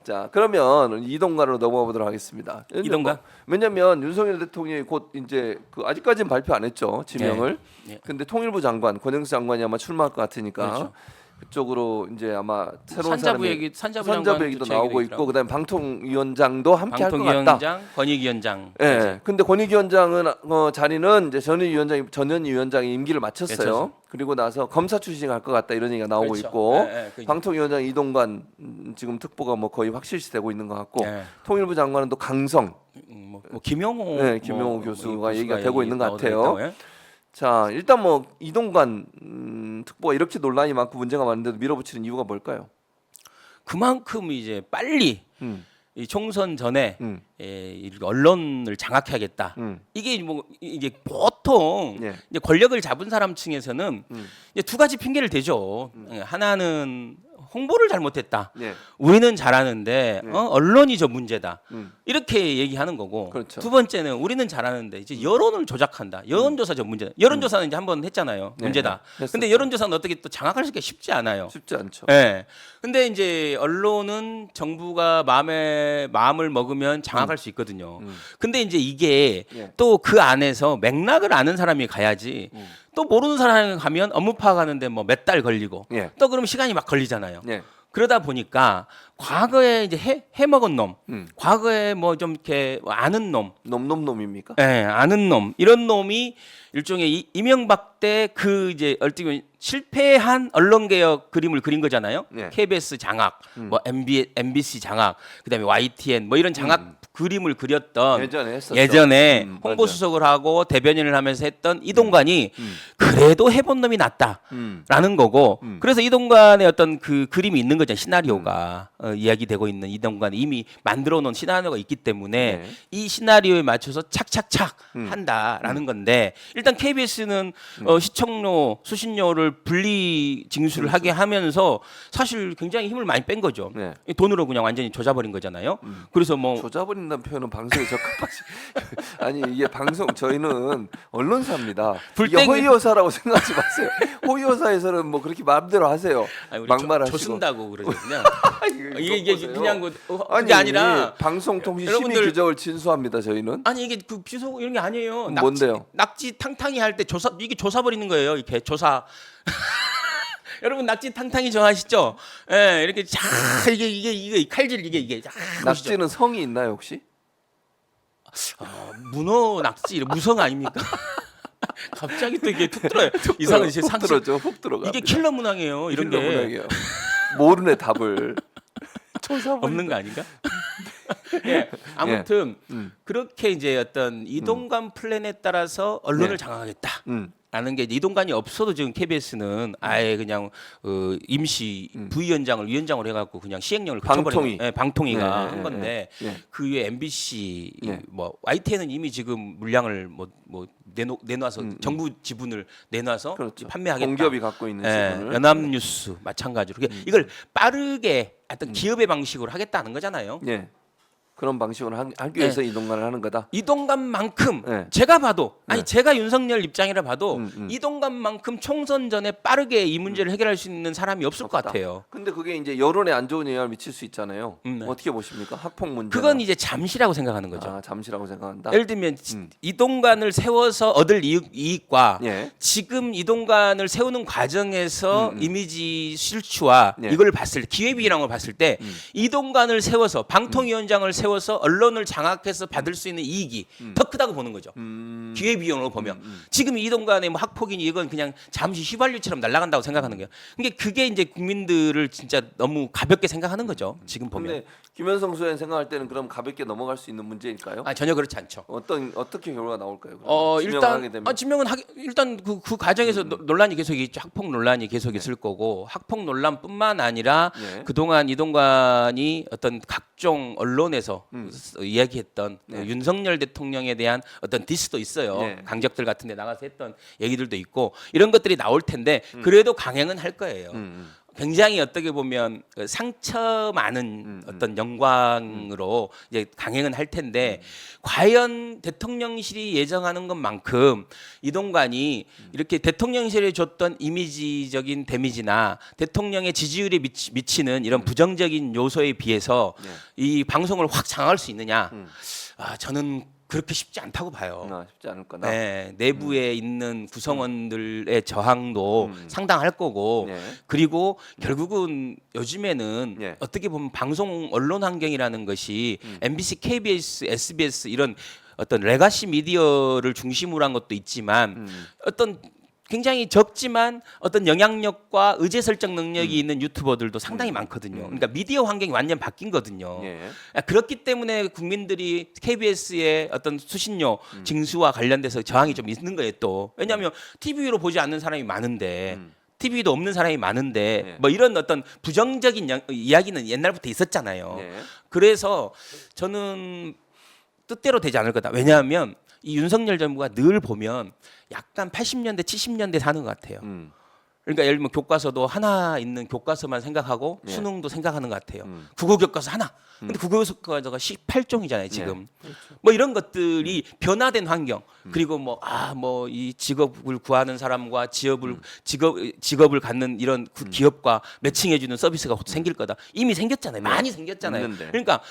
자, 그러면 이동관으로 넘어가 보도록 하겠습니다. 이동관? 왜냐면 윤석열 대통령이 곧 이제 그 아직까지는 발표 안 했죠, 지명을. 네. 근데 통일부 장관, 권영수 장관이 아마 출마할 것 같으니까 그렇죠. 그쪽으로 이제 아마 새로운 산자부 사람이 얘기, 산자부 산자부 장관 얘기도 교체 나오고 얘기도 있고, 그다음에 방통위원장도 함께 할 것 같다. 방통위원장, 권익위원장. 예. 근데 권익위원장은 자리는 이제 전현 위원장이 임기를 마쳤어요. 그렇죠. 그리고 나서 검사 출신이 할 것 같다 이런 얘기가 나오고 그렇죠. 있고, 그죠. 방통위원장 이동관 지금 특보가 뭐 거의 확실시되고 있는 것 같고, 예. 통일부 장관은 또 강성. 뭐 김용호, 네, 김용호 뭐 교수가 얘기가 되고 있는 것 나오고 같아요. 있다고, 예? 자, 일단 뭐 이동관 특보가 이렇게 논란이 많고 문제가 많은데도 밀어붙이는 이유가 뭘까요? 그만큼 이제 빨리 음, 이 총선 전에 음, 이 언론을 장악해야겠다. 이게 뭐 이제 보통 예. 이제 권력을 잡은 사람 층에서는 이제 두 가지 핑계를 대죠. 하나는 홍보를 잘못했다. 예. 우리는 잘하는데 네. 언론이 저 문제다. 음. 이렇게 얘기하는 거고. 그렇죠. 두 번째는 우리는 잘하는데 이제 여론을 조작한다. 여론조사 저 문제다. 여론조사는 이제 한번 했잖아요. 네, 문제다. 네. 했었죠. 근데 여론조사는 어떻게 또 장악할 수가 쉽지 않아요. 쉽지 않죠. 예. 근데 이제 언론은 정부가 마음을 먹으면 장악할 수 있거든요. 근데 이제 이게 예. 또 그 안에서 맥락을 아는 사람이 가야지. 음. 또 모르는 사람이 가면 업무 파악하는데 뭐 몇 달 걸리고 예. 또 그러면 시간이 막 걸리잖아요. 예. 그러다 보니까 과거에 이제 해먹은 놈, 음. 과거에 뭐 좀 이렇게 아는 놈, 놈입니까? 예, 아는 놈 이런 놈이 일종의 이명박 때 그 이제 얼티면 실패한 언론 개혁 그림을 그린 거잖아요. 네. KBS 장악, 뭐 MBC 장악, 그다음에 YTN 뭐 이런 장악 그림을 그렸던 예전에 했었죠. 예전에 맞아요. 홍보수석을 하고 대변인을 하면서 했던 이동관이 그래도 해본 놈이 낫다라는 거고. 그래서 이동관의 어떤 그 그림이 있는 거죠. 시나리오가 이야기되고 있는 이동관이 이미 만들어 놓은 시나리오가 있기 때문에 네. 이 시나리오에 맞춰서 착착착 한다라는 건데, 일단 KBS는 시청료, 수신료를 분리 징수를 하게 하면서 사실 굉장히 힘을 많이 뺀 거죠. 네. 이 돈으로 그냥 완전히 조져버린 거잖아요. 그래서 뭐 조잡버린다는 표현은 방송에 적합하지. 아니 이게 방송 저희는 언론사입니다. 이게 불땡- 호의호사라고 생각하지 마세요. 호의호사에서는 뭐 그렇게 마음대로 하세요. 아니, 우리 막말하시고. 조쓴다고 그러거든요. 이게 보세요. 그냥 그게 아니 아니라 방송통신 여러분들- 심의 규정을 진수합니다. 저희는. 아니 이게 그 비속 이런 게 아니에요. 뭔데요? 낙지 탕탕이 할 때 이게 조사 버리는 거예요. 이렇게 조사. 여러분 낙지 탕탕이 좋아하시죠? 예, 이렇게 자 이게 칼질 이게 자 보시죠. 낙지는 성이 있나요 혹시? 문어 낙지 무성 아닙니까? 갑자기 또 이게 툭 들어요. 이상한 제 훅 상식. 들어죠. 훅 들어가. 이게 킬러 문항이에요. 이런 게 모르네 답을. 없는 거 아닌가? 예, 아무튼 그렇게 이제 어떤 이동관 플랜에 따라서 언론을 네. 장악하겠다. 음. 라는 게 이동관이 없어도 지금 KBS는 아예 그냥 임시 부위원장을 위원장으로 해갖고 그냥 시행령을 방통위. 그쳐버린 방통위가 네, 한 네, 건데 네. 그 위에 MBC 네. 뭐 YTN은 이미 지금 물량을 뭐 내놔서 정부 지분을 내놔서 그렇죠. 판매하겠다. 공기업이 갖고 있는 지분을. 연합뉴스 마찬가지로 이걸 빠르게 어떤 기업의 방식으로 하겠다는 거잖아요. 예. 그런 방식으로 하기 위해서 이동관을 하는 거다. 이동관만큼 네. 제가 봐도 아니 네. 제가 윤석열 입장이라 봐도 이동관만큼 총선 전에 빠르게 이 문제를 해결할 수 있는 사람이 없을 것 같아요. 근데 그게 이제 여론에 안 좋은 영향을 미칠 수 있잖아요. 네. 어떻게 보십니까? 학폭 문제. 그건 이제 잠시라고 생각하는 거죠. 잠시라고 생각한다. 예를 들면 이동관을 세워서 얻을 이익과 예. 지금 이동관을 세우는 과정에서 이미지 실추와 예. 이걸 봤을 때 기회비용을 봤을 때 이동관을 세워서 방통위원장을 세워서 언론을 장악해서 받을 수 있는 이익이 더 크다고 보는 거죠. 기회비용으로 보면 지금 이동관의 뭐 학폭이니 이건 그냥 잠시 휘발유처럼 날아간다고 생각하는 거예요. 그게 이제 국민들을 진짜 너무 가볍게 생각하는 거죠. 지금 보면. 근데 김현성 소장 생각할 때는 그럼 가볍게 넘어갈 수 있는 문제일까요? 전혀 그렇지 않죠. 어떻게 결과가 나올까요? 지명을 하게 되면? 일단 그 과정에서 논란이 계속 있죠. 학폭 논란이 계속 있을 거고, 학폭 논란뿐만 아니라 네. 그동안 이동관이 어떤 각종 언론에서 이야기했던 네. 윤석열 대통령에 대한 어떤 디스도 있어요. 네. 강적들 같은 데 나가서 했던 얘기들도 있고 이런 것들이 나올 텐데 그래도 강행은 할 거예요. 굉장히 어떻게 보면 그 상처 많은 어떤 영광으로 이제 강행은 할 텐데 과연 대통령실이 예정하는 것만큼 이동관이 이렇게 대통령실에 줬던 이미지적인 데미지나 대통령의 지지율에 미치는 이런 부정적인 요소에 비해서 네. 이 방송을 확 장악할 수 있느냐? 저는 그렇게 쉽지 않다고 봐요. 쉽지 않을 거다. 네, 내부에 있는 구성원들의 저항도 상당할 거고 네. 그리고 결국은 요즘에는 네. 어떻게 보면 방송 언론 환경이라는 것이 MBC, KBS, SBS 이런 어떤 레가시 미디어를 중심으로 한 것도 있지만 어떤 굉장히 적지만 어떤 영향력과 의제 설정 능력이 있는 유튜버들도 상당히 많거든요. 그러니까 미디어 환경이 완전 바뀐 거든요. 예. 그렇기 때문에 국민들이 KBS의 어떤 수신료 징수와 관련돼서 저항이 좀 있는 거예요. 또 왜냐하면 TV로 보지 않는 사람이 많은데. TV도 없는 사람이 많은데 네. 뭐 이런 어떤 부정적인 이야기는 옛날부터 있었잖아요. 네. 그래서 저는 뜻대로 되지 않을 거다. 왜냐하면 이 윤석열 정부가 늘 보면 약간 80년대, 70년대 사는 것 같아요. 그러니까 예를 들면 교과서도 하나 있는 교과서만 생각하고 네. 수능도 생각하는 것 같아요. 국어 교과서 하나. 근데 국어 교과서가 18종이잖아요, 지금. 그렇죠. 뭐 이런 것들이 변화된 환경 그리고 뭐 이 직업을 구하는 사람과 직업을 갖는 이런 기업과 매칭해주는 서비스가 곧 생길 거다. 이미 생겼잖아요. 많이 생겼잖아요. 있는데. 그러니까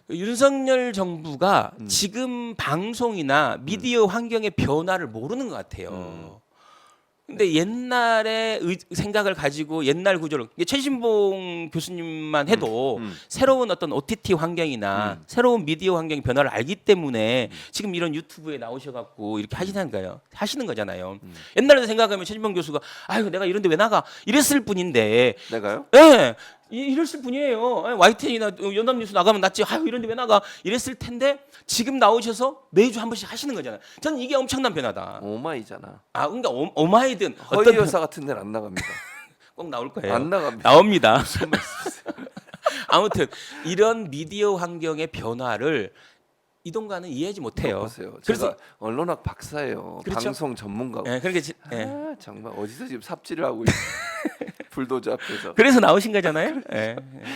윤석열 정부가 지금 방송이나 미디어 환경의 변화를 모르는 것 같아요. 근데 옛날의 생각을 가지고 옛날 구조를 이게 최신봉 교수님만 해도 새로운 어떤 OTT 환경이나 새로운 미디어 환경의 변화를 알기 때문에 지금 이런 유튜브에 나오셔갖고 이렇게 하시는 거잖아요. 옛날에 생각하면 최신봉 교수가 아유 내가 이런데 왜 나가 이랬을 뿐인데 내가요? 예. 이랬을 뿐이에요. YTN이나 연합뉴스 나가면 낫지. 아유 이런데 왜 나가? 이랬을 텐데 지금 나오셔서 매주 한 번씩 하시는 거잖아요. 저는 이게 엄청난 변화다. 오마이잖아. 그러니까 오마이든 허위 여사 같은 데는 안 나갑니다. 꼭 나올 거예요. 안 나갑니다. 나옵니다. 아무튼 이런 미디어 환경의 변화를 이동관은 이해하지 못해요. 보세요. 그래서 제가 언론학 박사예요. 그렇죠. 방송 전문가고. 예, 그러니까 정말 어디서 지금 삽질을 하고 있어. 불도저 앞에서. 그래서 나오신 거잖아요. 예.